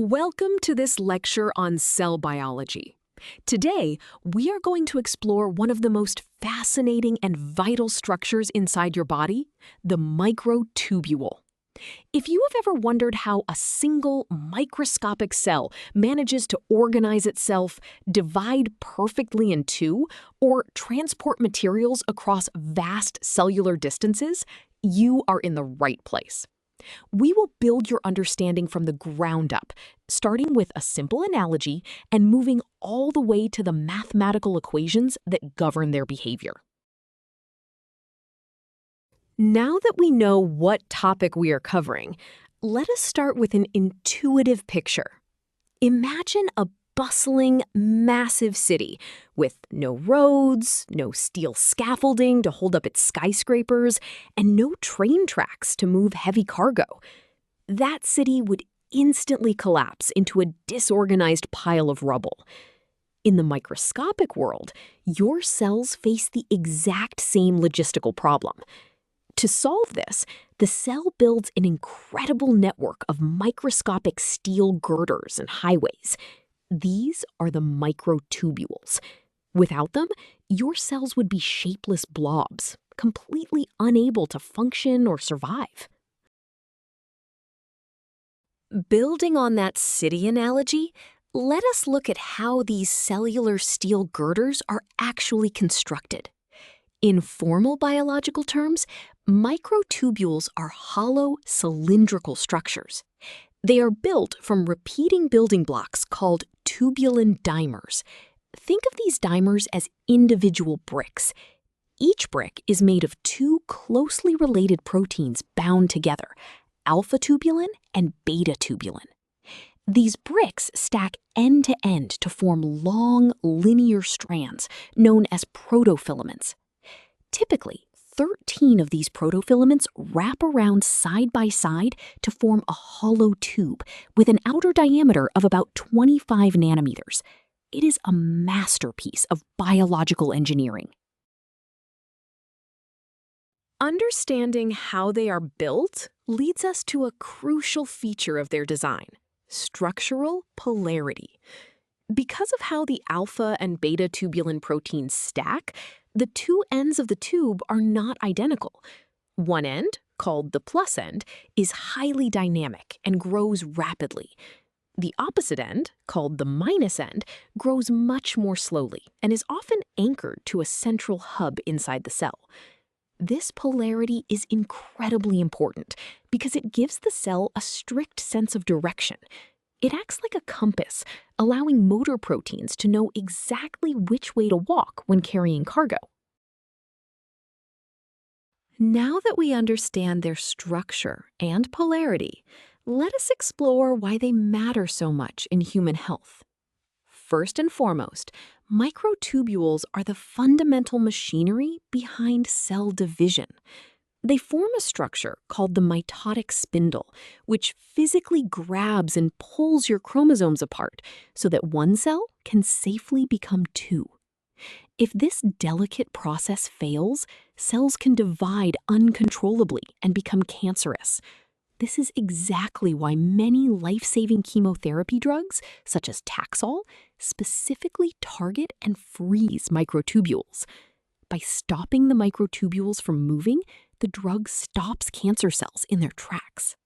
Welcome to this lecture on cell biology. Today, we are going to explore one of the most fascinating and vital structures inside your body, the microtubule. If you have ever wondered how a single microscopic cell manages to organize itself, divide perfectly in two, or transport materials across vast cellular distances, you are in the right place. We will build your understanding from the ground up, starting with a simple analogy and moving all the way to the mathematical equations that govern their behavior. Now that we know what topic we are covering, let us start with an intuitive picture. Imagine a bustling, massive city with no roads, no steel scaffolding to hold up its skyscrapers, and no train tracks to move heavy cargo. That city would instantly collapse into a disorganized pile of rubble. In the microscopic world, your cells face the exact same logistical problem. To solve this, the cell builds an incredible network of microscopic steel girders and highways. These are the microtubules. Without them, your cells would be shapeless blobs, completely unable to function or survive. Building on that city analogy, let us look at how these cellular steel girders are actually constructed. In formal biological terms, microtubules are hollow, cylindrical structures. They are built from repeating building blocks called tubulin dimers. Think of these dimers as individual bricks. Each brick is made of two closely related proteins bound together, alpha-tubulin and beta-tubulin. These bricks stack end to end to form long, linear strands known as protofilaments. Typically, 13 of these protofilaments wrap around side by side to form a hollow tube with an outer diameter of about 25 nanometers. It is a masterpiece of biological engineering. Understanding how they are built leads us to a crucial feature of their design: structural polarity. Because of how the alpha and beta tubulin proteins stack, the two ends of the tube are not identical. One end, called the plus end, is highly dynamic and grows rapidly. The opposite end, called the minus end, grows much more slowly and is often anchored to a central hub inside the cell. This polarity is incredibly important because it gives the cell a strict sense of direction. It acts like a compass, allowing motor proteins to know exactly which way to walk when carrying cargo. Now that we understand their structure and polarity, let us explore why they matter so much in human health. First and foremost, microtubules are the fundamental machinery behind cell division. They form a structure called the mitotic spindle, which physically grabs and pulls your chromosomes apart so that one cell can safely become two. If this delicate process fails, cells can divide uncontrollably and become cancerous. This is exactly why many life-saving chemotherapy drugs, such as Taxol, specifically target and freeze microtubules. By stopping the microtubules from moving, the drug stops cancer cells in their tracks.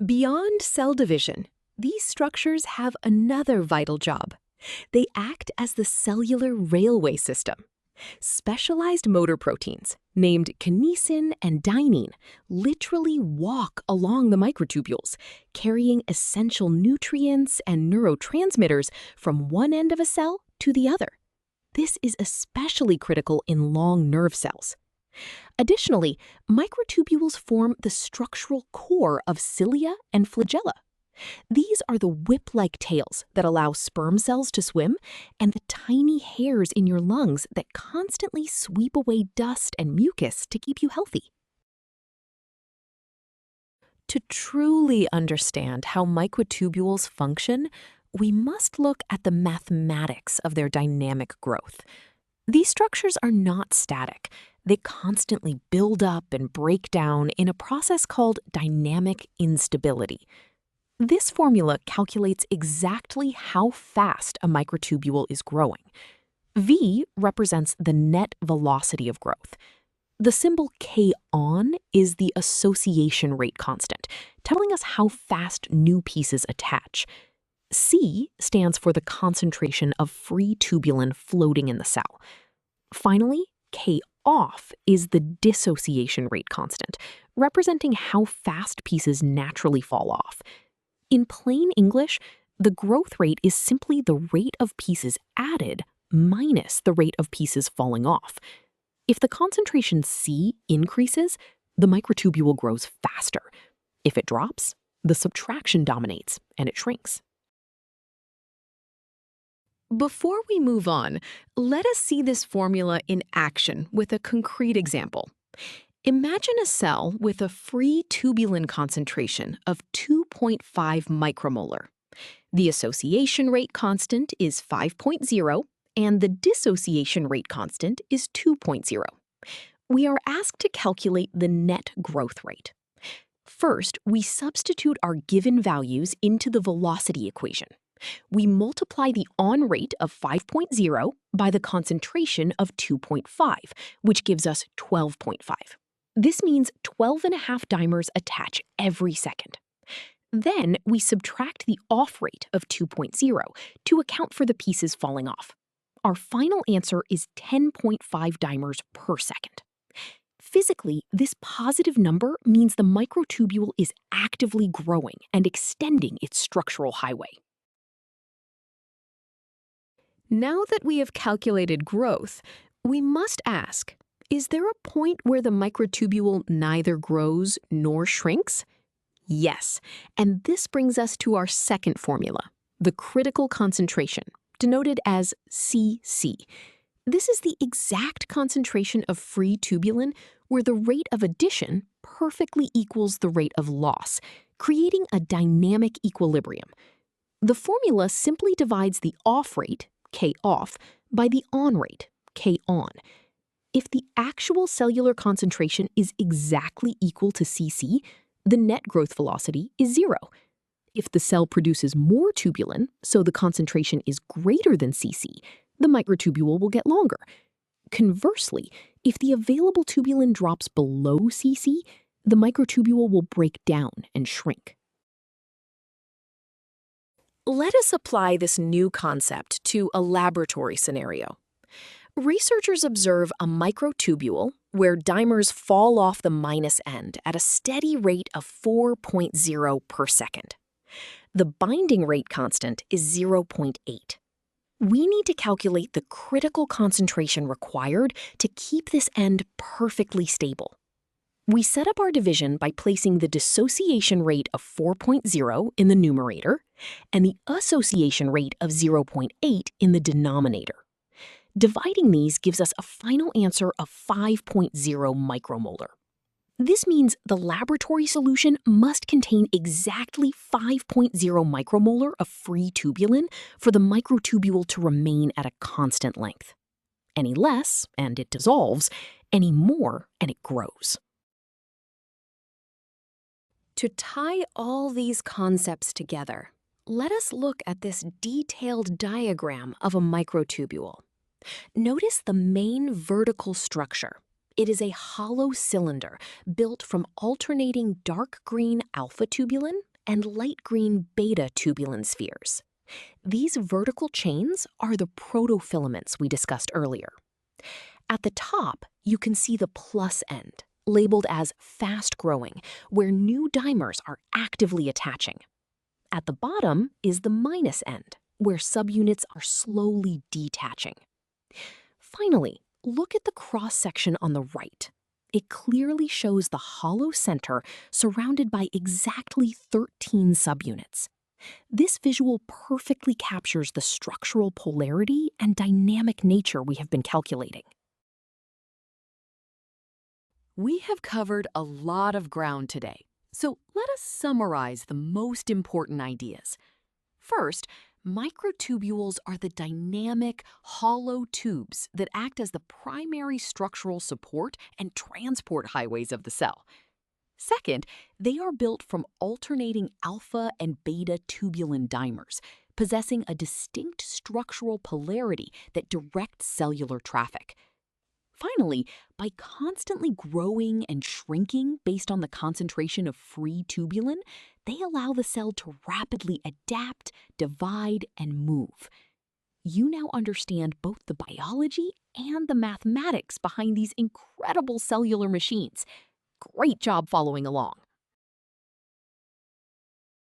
Beyond cell division, these structures have another vital job. They act as the cellular railway system. Specialized motor proteins, named kinesin and dynein, literally walk along the microtubules, carrying essential nutrients and neurotransmitters from one end of a cell to the other. This is especially critical in long nerve cells. Additionally, microtubules form the structural core of cilia and flagella. These are the whip-like tails that allow sperm cells to swim and the tiny hairs in your lungs that constantly sweep away dust and mucus to keep you healthy. To truly understand how microtubules function, we must look at the mathematics of their dynamic growth. These structures are not static. They constantly build up and break down in a process called dynamic instability. This formula calculates exactly how fast a microtubule is growing. V represents the net velocity of growth. The symbol K on is the association rate constant, telling us how fast new pieces attach. C stands for the concentration of free tubulin floating in the cell. Finally, K off is the dissociation rate constant, representing how fast pieces naturally fall off. In plain English, the growth rate is simply the rate of pieces added minus the rate of pieces falling off. If the concentration C increases, the microtubule grows faster. If it drops, the subtraction dominates and it shrinks. Before we move on, let us see this formula in action with a concrete example. Imagine a cell with a free tubulin concentration of 2.5 micromolar. The association rate constant is 5.0, and the dissociation rate constant is 2.0. We are asked to calculate the net growth rate. First, we substitute our given values into the velocity equation. We multiply the on rate of 5.0 by the concentration of 2.5, which gives us 12.5. This means 12.5 dimers attach every second. Then we subtract the off rate of 2.0 to account for the pieces falling off. Our final answer is 10.5 dimers per second. Physically, this positive number means the microtubule is actively growing and extending its structural highway. Now that we have calculated growth, we must ask, is there a point where the microtubule neither grows nor shrinks? Yes, and this brings us to our second formula, the critical concentration, denoted as Cc. This is the exact concentration of free tubulin where the rate of addition perfectly equals the rate of loss, creating a dynamic equilibrium. The formula simply divides the off rate, K off, by the on rate, K on. If the actual cellular concentration is exactly equal to Cc, the net growth velocity is 0. If the cell produces more tubulin, so the concentration is greater than Cc, the microtubule will get longer. Conversely, if the available tubulin drops below Cc, the microtubule will break down and shrink. Let us apply this new concept to a laboratory scenario. Researchers observe a microtubule where dimers fall off the minus end at a steady rate of 4.0 per second. The binding rate constant is 0.8. We need to calculate the critical concentration required to keep this end perfectly stable. We set up our division by placing the dissociation rate of 4.0 in the numerator and the association rate of 0.8 in the denominator. Dividing these gives us a final answer of 5.0 micromolar. This means the laboratory solution must contain exactly 5.0 micromolar of free tubulin for the microtubule to remain at a constant length. Any less, and it dissolves. Any more, and it grows. To tie all these concepts together, let us look at this detailed diagram of a microtubule. Notice the main vertical structure. It is a hollow cylinder built from alternating dark green alpha tubulin and light green beta tubulin spheres. These vertical chains are the protofilaments we discussed earlier. At the top, you can see the plus end, labeled as fast-growing, where new dimers are actively attaching. At the bottom is the minus end, where subunits are slowly detaching. Finally, look at the cross-section on the right. It clearly shows the hollow center surrounded by exactly 13 subunits. This visual perfectly captures the structural polarity and dynamic nature we have been calculating. We have covered a lot of ground today, so let us summarize the most important ideas. First, Microtubules are the dynamic, hollow tubes that act as the primary structural support and transport highways of the cell. Second, they are built from alternating alpha and beta tubulin dimers, possessing a distinct structural polarity that directs cellular traffic. Finally, by constantly growing and shrinking based on the concentration of free tubulin, they allow the cell to rapidly adapt, divide, and move. You now understand both the biology and the mathematics behind these incredible cellular machines. Great job following along.